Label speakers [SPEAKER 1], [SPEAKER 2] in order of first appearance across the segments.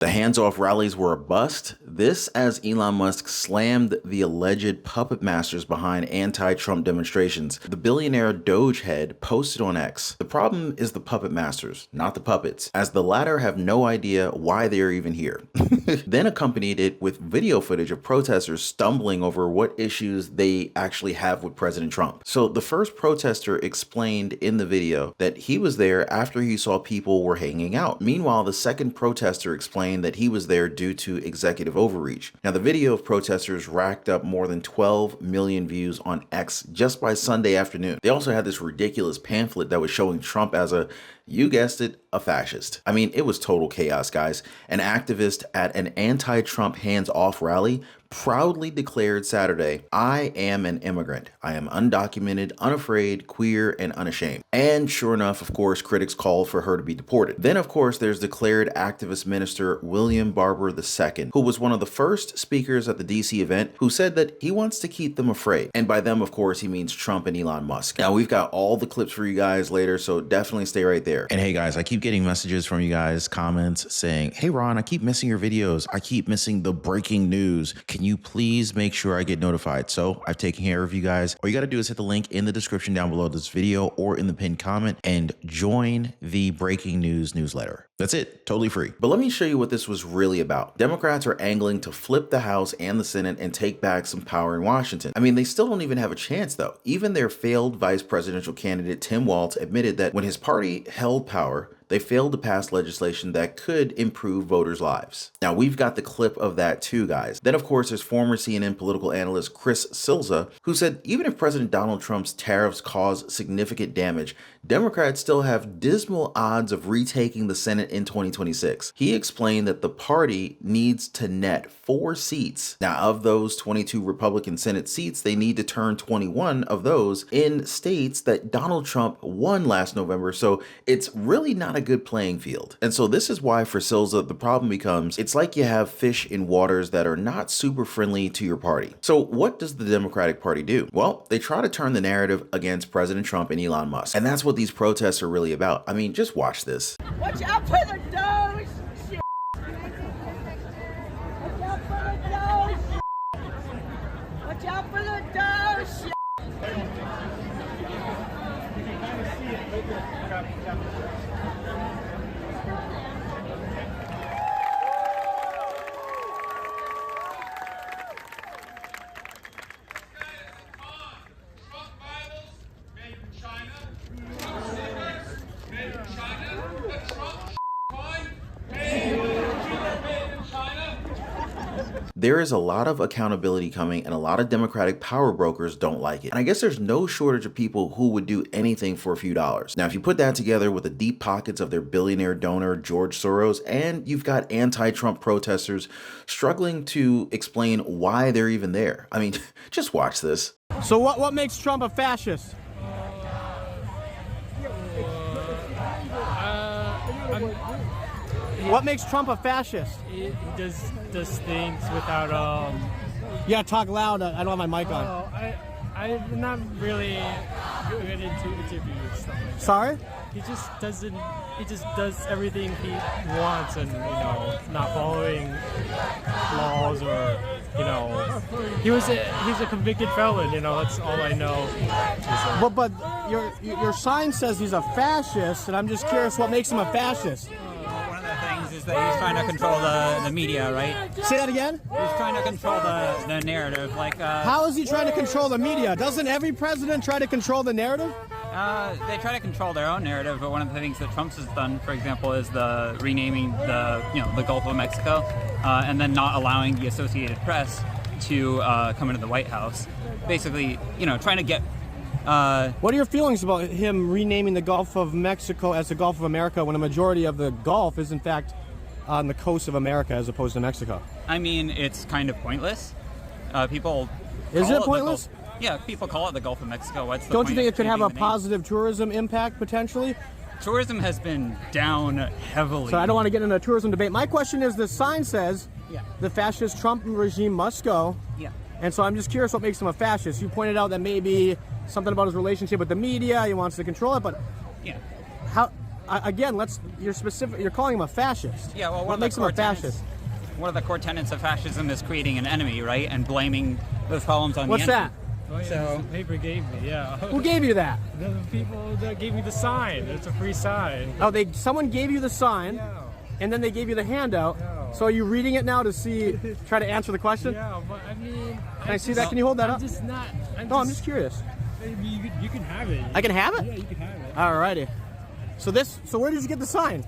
[SPEAKER 1] The hands-off rallies were a bust. This as Elon Musk slammed the alleged puppet masters behind anti-Trump demonstrations. The billionaire Doge head posted on X, "The problem is the puppet masters, not the puppets, as the latter have no idea why they are even here." Then accompanied it with video footage of protesters stumbling over what issues they actually have with President Trump. So the first protester explained in the video that he was there after he saw people were hanging out. Meanwhile, the second protester explained that he was there due to executive overreach. Now, the video of protesters racked up more than 12 million views on X just by Sunday afternoon. They also had this ridiculous pamphlet that was showing Trump as a, you guessed it, a fascist. I mean, it was total chaos, guys. An activist at an anti-Trump hands-off rally proudly declared Saturday, "I am an immigrant. I am undocumented, unafraid, queer, and unashamed." And sure enough, of course, critics called for her to be deported. Then, of course, there's declared activist minister William Barber II, who was one of the first speakers at the DC event, who said that he wants to keep them afraid. And by them, of course, he means Trump and Elon Musk. Now, we've got all the clips for you guys later, so definitely stay right there. And hey, guys, I keep getting messages from you guys, comments saying, "Hey, Ron, I keep missing your videos. I keep missing the breaking news. Can you please make sure I get notified?" So I've taken care of you guys. All you got to do is hit the link in the description down below this video or in the pinned comment and join the breaking news newsletter. That's it, totally free. But let me show you what this was really about. Democrats are angling to flip the House and the Senate and take back some power in Washington. I mean, they still don't even have a chance though. Even their failed vice presidential candidate, Tim Walz, admitted that when his party held power, they failed to pass legislation that could improve voters' lives. Now, we've got the clip of that too, guys. Then, of course, there's former CNN political analyst Chris Silza, who said even if President Donald Trump's tariffs cause significant damage, Democrats still have dismal odds of retaking the Senate in 2026. He explained that the party needs to net 4 seats. Now, of those 22 Republican Senate seats, they need to turn 21 of those in states that Donald Trump won last November. So it's really not a good playing field. And so this is why for Silza, the problem becomes, it's like you have fish in waters that are not super friendly to your party. So what does the Democratic Party do? Well, they try to turn the narrative against President Trump and Elon Musk. And that's what these protests are really about. I mean, just watch this.
[SPEAKER 2] Watch out for the Doge! Shit. Watch out for the Doge! Watch out for the Doge! Shit.
[SPEAKER 1] There is a lot of accountability coming and a lot of Democratic power brokers don't like it. And I guess there's no shortage of people who would do anything for a few dollars. Now, if you put that together with the deep pockets of their billionaire donor, George Soros, and you've got anti-Trump protesters struggling to explain why they're even there. I mean, just watch this.
[SPEAKER 3] So what makes Trump a fascist? What makes Trump a fascist?
[SPEAKER 4] He does things without
[SPEAKER 3] Yeah, talk loud. I don't have my mic on.
[SPEAKER 4] Oh, I'm not really good into interviews stuff like that.
[SPEAKER 3] Sorry?
[SPEAKER 4] He just does everything he wants and, not following laws or, he's a convicted felon, that's all I know.
[SPEAKER 3] But your sign says he's a fascist, and I'm just curious what makes him a fascist.
[SPEAKER 5] One of the things is that he's trying to control the media, right?
[SPEAKER 3] Say that again?
[SPEAKER 5] He's trying to control the narrative.
[SPEAKER 3] How is he trying to control the media? Doesn't every president try to control the narrative?
[SPEAKER 5] They try to control their own narrative, but one of the things that Trump's has done, for example, is the renaming the Gulf of Mexico, and then not allowing the Associated Press to come into the White House. Basically, trying to get.
[SPEAKER 3] What are your feelings about him renaming the Gulf of Mexico as the Gulf of America when a majority of the Gulf is in fact on the coast of America as opposed to Mexico?
[SPEAKER 5] I mean, it's kind of pointless. People.
[SPEAKER 3] Is it pointless?
[SPEAKER 5] Yeah, people call it the Gulf of Mexico. What's the
[SPEAKER 3] Don't
[SPEAKER 5] point
[SPEAKER 3] you think
[SPEAKER 5] of
[SPEAKER 3] it could have a
[SPEAKER 5] changing the name?
[SPEAKER 3] positive tourism impact potentially?
[SPEAKER 5] Tourism has been down heavily.
[SPEAKER 3] So I don't want to get into a tourism debate. My question is, the sign says the fascist Trump regime must go.
[SPEAKER 5] Yeah.
[SPEAKER 3] And so I'm just curious what makes him a fascist. You pointed out that maybe something about his relationship with the media, he wants to control it, but
[SPEAKER 5] Yeah.
[SPEAKER 3] how again, you're specific. You're calling him a fascist.
[SPEAKER 5] Yeah, well,
[SPEAKER 3] what makes him a fascist?
[SPEAKER 5] One of the core tenets of fascism is creating an enemy, right, and blaming those problems on
[SPEAKER 3] What's
[SPEAKER 5] the enemy.
[SPEAKER 3] that?
[SPEAKER 4] Oh, yeah,
[SPEAKER 5] So-
[SPEAKER 4] the paper gave me, yeah.
[SPEAKER 3] Who gave you that?
[SPEAKER 4] The people that gave me the sign. It's a free sign.
[SPEAKER 3] Oh, someone gave you the sign,
[SPEAKER 4] Yeah.
[SPEAKER 3] and then they gave you the handout.
[SPEAKER 4] Yeah.
[SPEAKER 3] So are you reading it now to try to answer the question?
[SPEAKER 4] Yeah, but I mean...
[SPEAKER 3] Can I see that? Can you hold that up?
[SPEAKER 4] I'm just not...
[SPEAKER 3] No, I'm just curious.
[SPEAKER 4] Maybe you can have it.
[SPEAKER 3] I can have it?
[SPEAKER 4] Yeah, you can have it.
[SPEAKER 3] Alrighty. So where did you get the sign?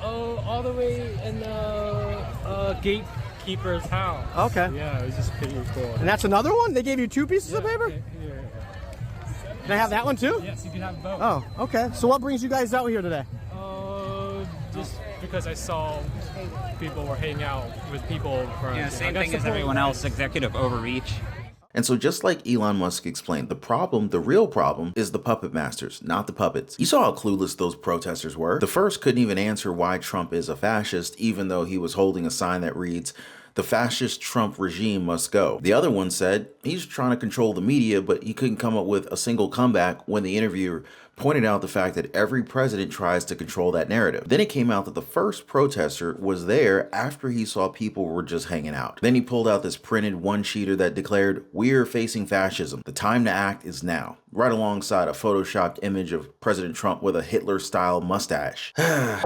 [SPEAKER 4] All the way in the gatekeeper's house.
[SPEAKER 3] Okay.
[SPEAKER 4] Yeah, it was just pretty cool.
[SPEAKER 3] And that's another one? They gave you 2 pieces of paper?
[SPEAKER 4] Yeah.
[SPEAKER 3] Can I have that one too?
[SPEAKER 4] Yes, you can have both.
[SPEAKER 3] Oh, okay. So what brings you guys out here today?
[SPEAKER 4] Just because I saw people were hanging out with people from...
[SPEAKER 5] Yeah, same thing as everyone else, executive overreach.
[SPEAKER 1] And so just like Elon Musk explained, the real problem, is the puppet masters, not the puppets. You saw how clueless those protesters were. The first couldn't even answer why Trump is a fascist, even though he was holding a sign that reads, "The fascist Trump regime must go." The other one said he's trying to control the media, but he couldn't come up with a single comeback when the interviewer pointed out the fact that every president tries to control that narrative. Then it came out that the first protester was there after he saw people were just hanging out. Then he pulled out this printed one-sheeter that declared, "We're facing fascism. The time to act is now," right alongside a photoshopped image of President Trump with a Hitler-style mustache.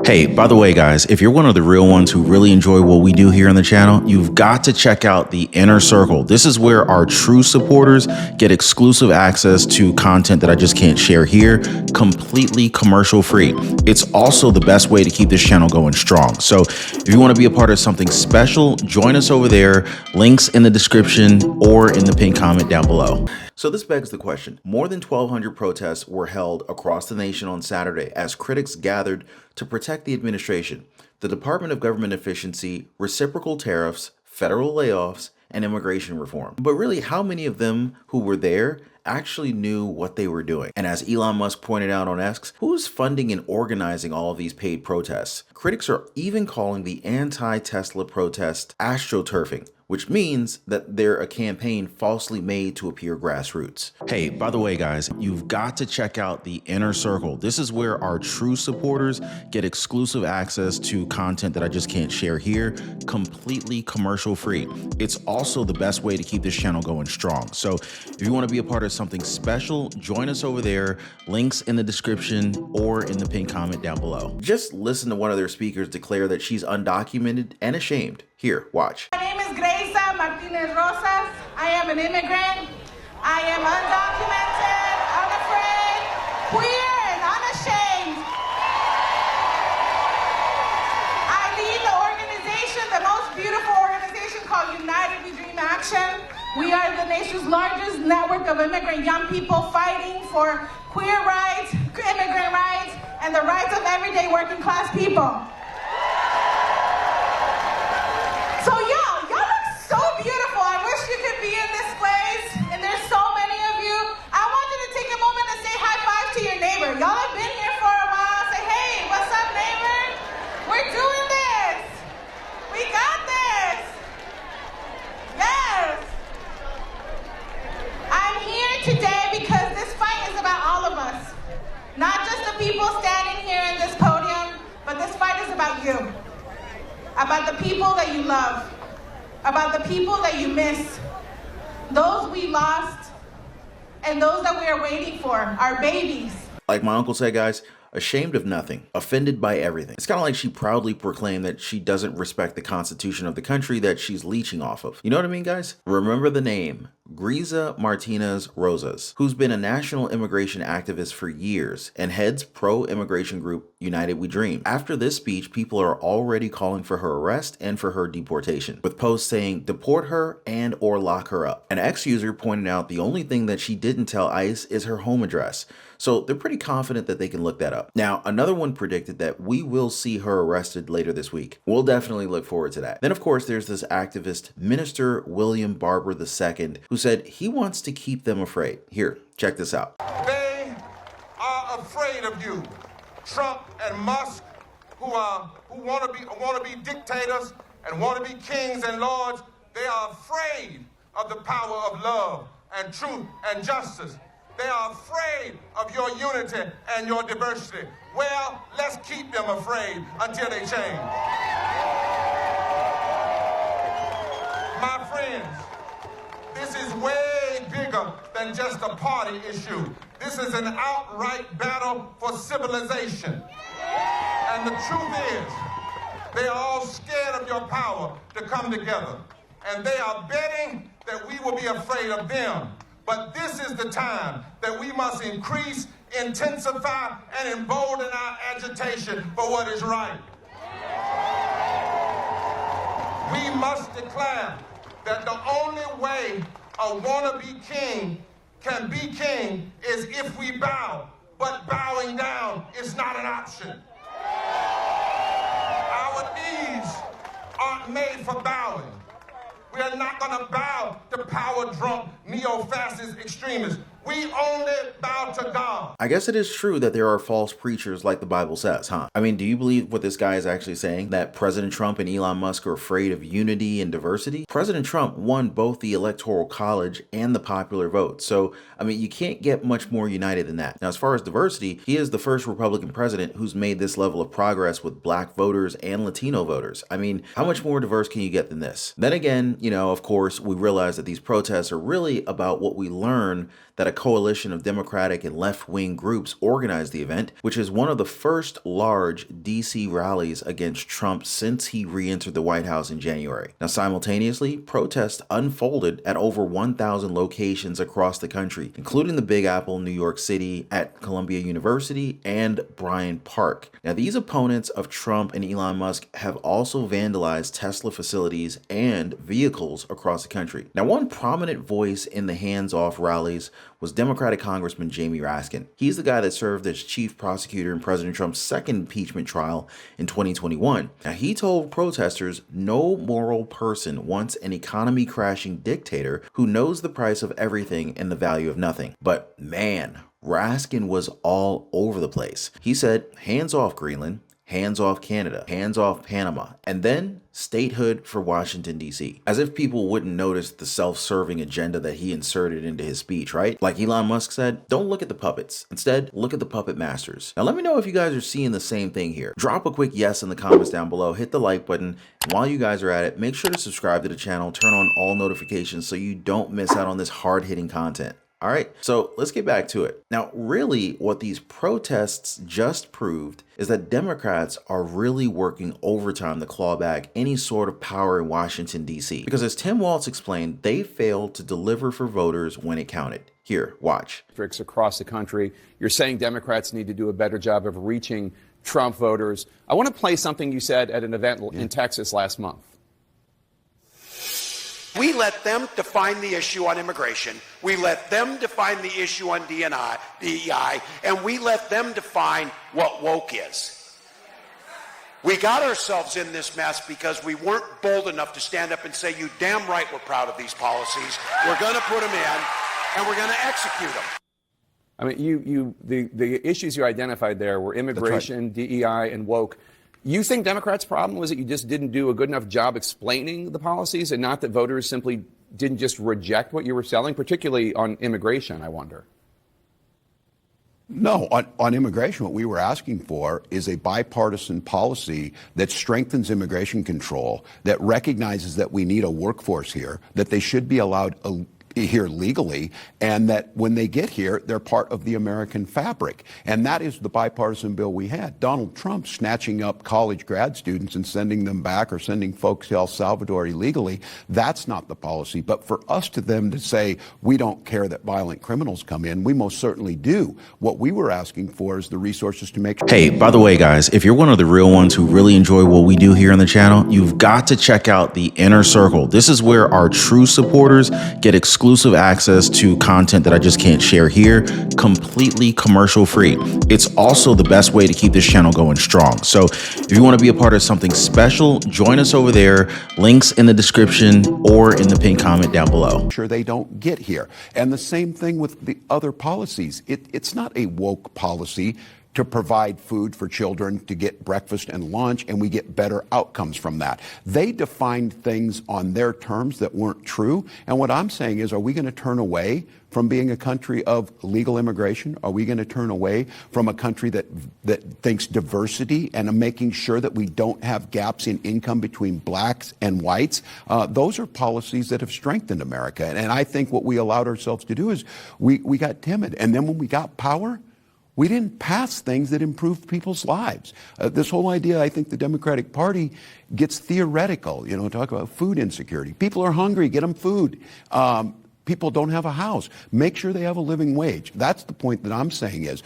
[SPEAKER 1] Hey, by the way, guys, if you're one of the real ones who really enjoy what we do here on the channel, you've got to check out the Inner Circle. This is where our true supporters get exclusive access to content that I just can't share here, completely commercial free. It's also the best way to keep this channel going strong. So if you want to be a part of something special, join us over there. Links in the description or in the pinned comment down below. So this begs the question. More than 1,200 protests were held across the nation on Saturday as critics gathered to protect the administration, the Department of Government Efficiency, reciprocal tariffs, federal layoffs, and immigration reform. But really, how many of them who were there actually knew what they were doing? And as Elon Musk pointed out on X, who's funding and organizing all of these paid protests? Critics are even calling the anti-Tesla protest Astroturfing, which means that they're a campaign falsely made to appear grassroots. Hey, by the way, guys, you've got to check out the Inner Circle. This is where our true supporters get exclusive access to content that I just can't share here, completely commercial free. It's also the best way to keep this channel going strong. So if you want to be a part of something special, join us over there. Links in the description or in the pinned comment down below. Just listen to one of their speakers declare that she's undocumented and ashamed. Here, watch.
[SPEAKER 2] My name is Gracia Martinez Rosas. I am an immigrant. I am undocumented, unafraid, queer, and unashamed. I lead the organization, the most beautiful organization called United We Dream Action. We are the nation's largest network of immigrant young people fighting for queer rights, immigrant rights, and the rights of everyday working class people. So y'all look so beautiful. I wish you could be in this place, and there's so many of you. I want you to take a moment and say high five to your neighbor. Y'all have been here for a while. Say, hey, what's up, neighbor? We're doing this. We got this. Yes. I'm here today because this fight is about all of us. Not just the people standing here in this podium, but this fight is about you. About the people that you love, about the people that you miss, those we lost, and those that we are waiting for, our babies.
[SPEAKER 1] Like my uncle said, guys, ashamed of nothing, offended by everything. It's kind of like she proudly proclaimed that she doesn't respect the Constitution of the country that she's leeching off of. You know what I mean, guys? Remember the name, Gracia Martinez Rosas, who's been a national immigration activist for years and heads pro-immigration group United We Dream. After this speech, people are already calling for her arrest and for her deportation, with posts saying deport her and or lock her up. An ex-user pointed out the only thing that she didn't tell ICE is her home address. So they're pretty confident that they can look that up. Now, another one predicted that we will see her arrested later this week. We'll definitely look forward to that. Then, of course, there's this activist, Minister William Barber II, who said he wants to keep them afraid. Here, check this out.
[SPEAKER 6] They are afraid of you, Trump and Musk, who want to be dictators and want to be kings and lords. They are afraid of the power of love and truth and justice. They are afraid of your unity and your diversity. Well, let's keep them afraid until they change. My friends, this is way bigger than just a party issue. This is an outright battle for civilization. And the truth is, they are all scared of your power to come together. And they are betting that we will be afraid of them. But this is the time that we must increase, intensify, and embolden our agitation for what is right. We must declare that the only way a wannabe king can be king is if we bow, but bowing down is not an option. Our knees aren't made for bowing. We are not going to bow to power-drunk, neo-fascist extremists. We only bow to God.
[SPEAKER 1] I guess it is true that there are false preachers like the Bible says, huh? I mean, do you believe what this guy is actually saying? That President Trump and Elon Musk are afraid of unity and diversity? President Trump won both the Electoral College and the popular vote. So, I mean, you can't get much more united than that. Now, as far as diversity, he is the first Republican president who's made this level of progress with black voters and Latino voters. I mean, how much more diverse can you get than this? Then again, you know, of course, we realize that these protests are really about what we learn that a coalition of Democratic and left-wing groups organized the event, which is one of the first large DC rallies against Trump since he re-entered the White House in January. Now, simultaneously, protests unfolded at over 1,000 locations across the country, including the Big Apple, New York City, at Columbia University, and Bryant Park. Now, these opponents of Trump and Elon Musk have also vandalized Tesla facilities and vehicles across the country. Now, one prominent voice in the hands-off rallies was Democratic Congressman Jamie Raskin. He's the guy that served as chief prosecutor in President Trump's second impeachment trial in 2021. Now, he told protesters no moral person wants an economy-crashing dictator who knows the price of everything and the value of nothing. But man, Raskin was all over the place. He said, hands off Greenland, hands off Canada, hands off Panama, and then statehood for Washington, D.C. As if people wouldn't notice the self-serving agenda that he inserted into his speech, right? Like Elon Musk said, don't look at the puppets. Instead, look at the puppet masters. Now, let me know if you guys are seeing the same thing here. Drop a quick yes in the comments down below, hit the like button, and while you guys are at it, make sure to subscribe to the channel, turn on all notifications so you don't miss out on this hard-hitting content. All right, so let's get back to it. Now, really, what these protests just proved is that Democrats are really working overtime to claw back any sort of power in Washington, D.C. Because as Tim Walz explained, they failed to deliver for voters when it counted. Here, watch.
[SPEAKER 7] Districts across the country, you're saying Democrats need to do a better job of reaching Trump voters. I want to play something you said at an event in Texas last month.
[SPEAKER 8] We let them define the issue on immigration. We let them define the issue on DEI, and we let them define what woke is. We got ourselves in this mess because we weren't bold enough to stand up and say, you damn right we're proud of these policies. We're going to put them in, and we're going to execute them.
[SPEAKER 7] I mean, the issues you identified there were immigration, DEI, and woke. You think Democrats' problem was that you just didn't do a good enough job explaining the policies and not that voters simply didn't just reject what you were selling, particularly on immigration, I wonder?
[SPEAKER 9] No, on immigration, what we were asking for is a bipartisan policy that strengthens immigration control, that recognizes that we need a workforce here, that they should be allowed here legally, and that when they get here, they're part of the American fabric. And that is the bipartisan bill we had. Donald Trump snatching up college grad students and sending them back or sending folks to El Salvador illegally, that's not the policy. But for us to them to say, we don't care that violent criminals come in, we most certainly do. What we were asking for is the resources to make sure.
[SPEAKER 1] Hey, by the way, guys, if you're one of the real ones who really enjoy what we do here on the channel, you've got to check out the Inner Circle. This is where our true supporters get exclusive access to content that I just can't share here, completely commercial free. It's also the best way to keep this channel going strong. So if you want to be a part of something special, join us over there. Links in the description or in the pinned comment down below.
[SPEAKER 9] Sure they don't get here. And the same thing with the other policies. It's not a woke policy to provide food for children to get breakfast and lunch, and we get better outcomes from that. They defined things on their terms that weren't true. And what I'm saying is, are we going to turn away from being a country of legal immigration? Are we going to turn away from a country that thinks diversity and making sure that we don't have gaps in income between blacks and whites? Those are policies that have strengthened America. And I think what we allowed ourselves to do is we got timid. And then when we got power, we didn't pass things that improved people's lives. This whole idea, I think the Democratic Party gets theoretical, talk about food insecurity. People are hungry, get them food. People don't have a house. Make sure they have a living wage. That's the point that I'm saying is,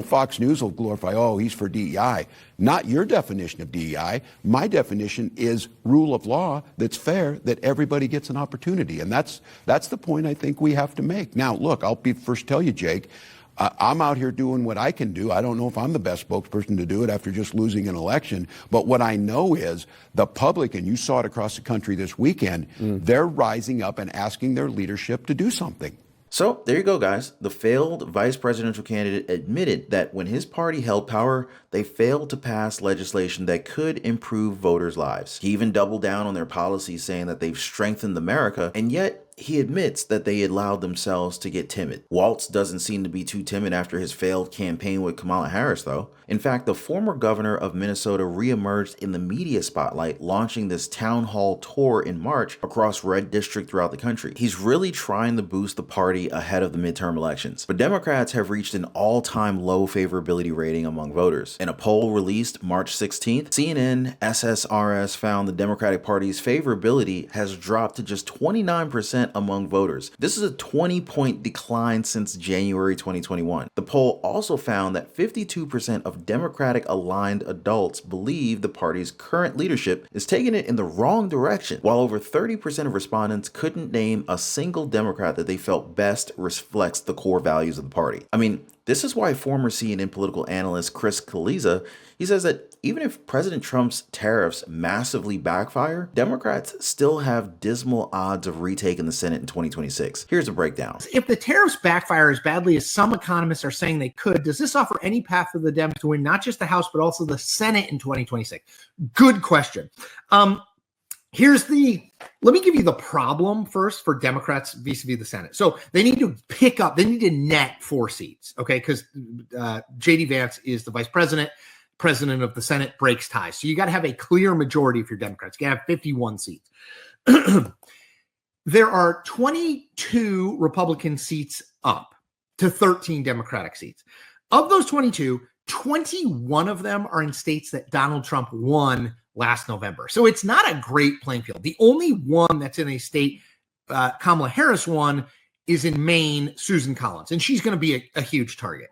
[SPEAKER 9] Fox News will glorify, he's for DEI. Not your definition of DEI. My definition is rule of law that's fair, that everybody gets an opportunity. And that's the point I think we have to make. Now, look, I'll be first to tell you, Jake, I'm out here doing what I can do. I don't know if I'm the best spokesperson to do it after just losing an election. But what I know is the public, and you saw it across the country this weekend, they're rising up and asking their leadership to do something.
[SPEAKER 1] So there you go, guys. The failed vice presidential candidate admitted that when his party held power, they failed to pass legislation that could improve voters' lives. He even doubled down on their policies, saying that they've strengthened America, and yet he admits that they allowed themselves to get timid. Walz doesn't seem to be too timid after his failed campaign with Kamala Harris, though. In fact, the former governor of Minnesota reemerged in the media spotlight, launching this town hall tour in March across red districts throughout the country. He's really trying to boost the party ahead of the midterm elections. But Democrats have reached an all-time low favorability rating among voters. In a poll released March 16th, CNN SSRS found the Democratic Party's favorability has dropped to just 29% among voters. This is a 20-point decline since January 2021. The poll also found that 52% of Democratic-aligned adults believe the party's current leadership is taking it in the wrong direction, while over 30% of respondents couldn't name a single Democrat that they felt best reflects the core values of the party. I mean, this is why former CNN political analyst Chris Kaliza, he says that even if President Trump's tariffs massively backfire, Democrats still have dismal odds of retaking the Senate in 2026. Here's a breakdown.
[SPEAKER 10] If the tariffs backfire as badly as some economists are saying they could, does this offer any path for the Dems to win not just the House, but also the Senate in 2026? Good question. Let me give you the problem first for Democrats vis-a-vis the Senate. So they need to net 4 seats, okay? Because J.D. Vance is the vice president of the Senate, breaks ties. So you got to have a clear majority if you're Democrats. You got to have 51 seats. There are 22 Republican seats up to 13 Democratic seats. Of those 22, 21 of them are in states that Donald Trump won last November. So it's not a great playing field. The only one that's in a state Kamala Harris won is in Maine, Susan Collins, and she's going to be a huge target.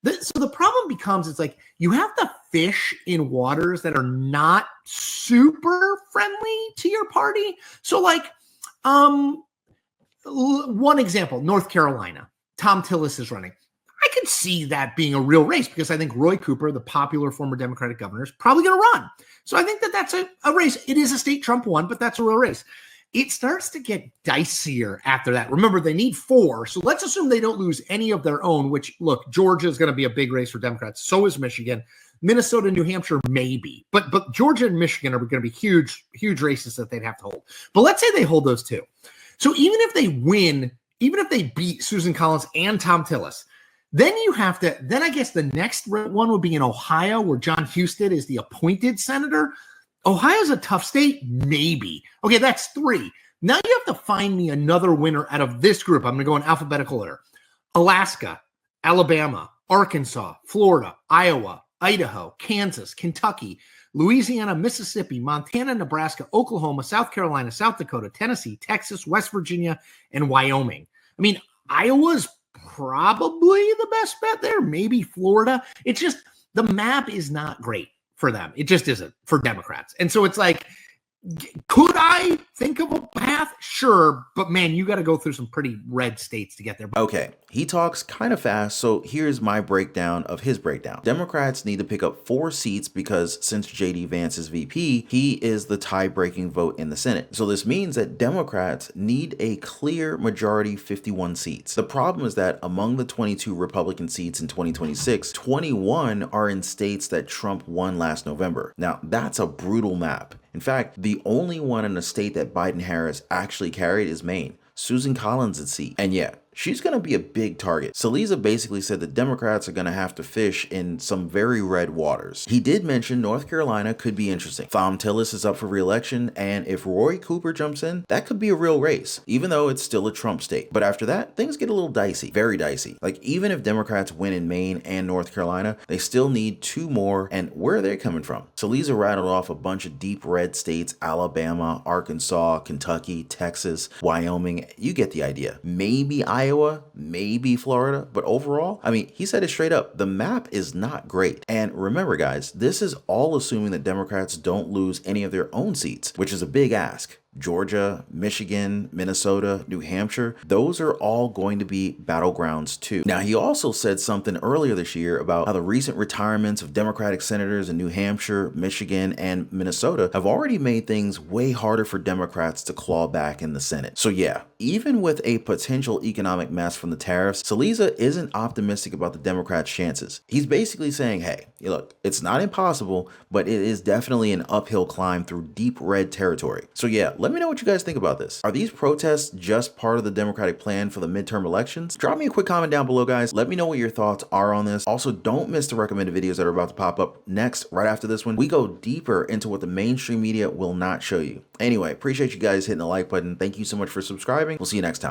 [SPEAKER 10] So the problem becomes, it's like you have to fish in waters that are not super friendly to your party. So like one example, North Carolina, Tom Tillis is running. I could see that being a real race because I think Roy Cooper, the popular former Democratic governor, is probably going to run. So I think that that's a race. It is a state Trump won, but that's a real race. It starts to get dicier after that. Remember, they need 4. So let's assume they don't lose any of their own, which, look, Georgia is going to be a big race for Democrats. So is Michigan. Minnesota, New Hampshire, maybe. But Georgia and Michigan are going to be huge, huge races that they'd have to hold. But let's say they hold those 2. So even if they win, even if they beat Susan Collins and Tom Tillis, then I guess the next one would be in Ohio, where John Husted is the appointed senator. Ohio's a tough state, maybe. Okay, that's 3. Now you have to find me another winner out of this group. I'm going to go in alphabetical order. Alaska, Alabama, Arkansas, Florida, Iowa, Idaho, Kansas, Kentucky, Louisiana, Mississippi, Montana, Nebraska, Oklahoma, South Carolina, South Dakota, Tennessee, Texas, West Virginia, and Wyoming. I mean, Iowa's probably the best bet there. Maybe Florida. It's just the map is not great for them. It just isn't for Democrats. And so it's like, could I think of a path? Sure. But man, you got to go through some pretty red states to get there.
[SPEAKER 1] Okay, He talks kind of fast, so here's my breakdown of his breakdown. Democrats need to pick up 4 seats because since JD Vance is VP, he is the tie-breaking vote in the Senate. So this means that Democrats need a clear majority, 51 seats. The problem is that among the 22 Republican seats in 2026, 21 are in states that Trump won last November. Now, that's a brutal map. In fact, the only one in a state that Biden-Harris actually carried is Maine, Susan Collins' seat. And yeah, she's going to be a big target. Saliza basically said the Democrats are going to have to fish in some very red waters. He did mention North Carolina could be interesting. Thom Tillis is up for re-election, and if Roy Cooper jumps in, that could be a real race, even though it's still a Trump state. But after that, things get a little dicey, very dicey. Like, even if Democrats win in Maine and North Carolina, they still need 2 more, and where are they coming from? Saliza rattled off a bunch of deep red states: Alabama, Arkansas, Kentucky, Texas, Wyoming. You get the idea. Maybe Iowa, maybe Florida, but overall, I mean, he said it straight up, the map is not great. And remember guys, this is all assuming that Democrats don't lose any of their own seats, which is a big ask. Georgia, Michigan, Minnesota, New Hampshire, those are all going to be battlegrounds too. Now, he also said something earlier this year about how the recent retirements of Democratic senators in New Hampshire, Michigan, and Minnesota have already made things way harder for Democrats to claw back in the Senate. So yeah, even with a potential economic mess from the tariffs, Saliza isn't optimistic about the Democrats' chances. He's basically saying, hey, look, it's not impossible, but it is definitely an uphill climb through deep red territory. So yeah, let me know what you guys think about this. Are these protests just part of the Democratic plan for the midterm elections? Drop me a quick comment down below, guys. Let me know what your thoughts are on this. Also, don't miss the recommended videos that are about to pop up next, right after this one. We go deeper into what the mainstream media will not show you. Anyway, appreciate you guys hitting the like button. Thank you so much for subscribing. We'll see you next time.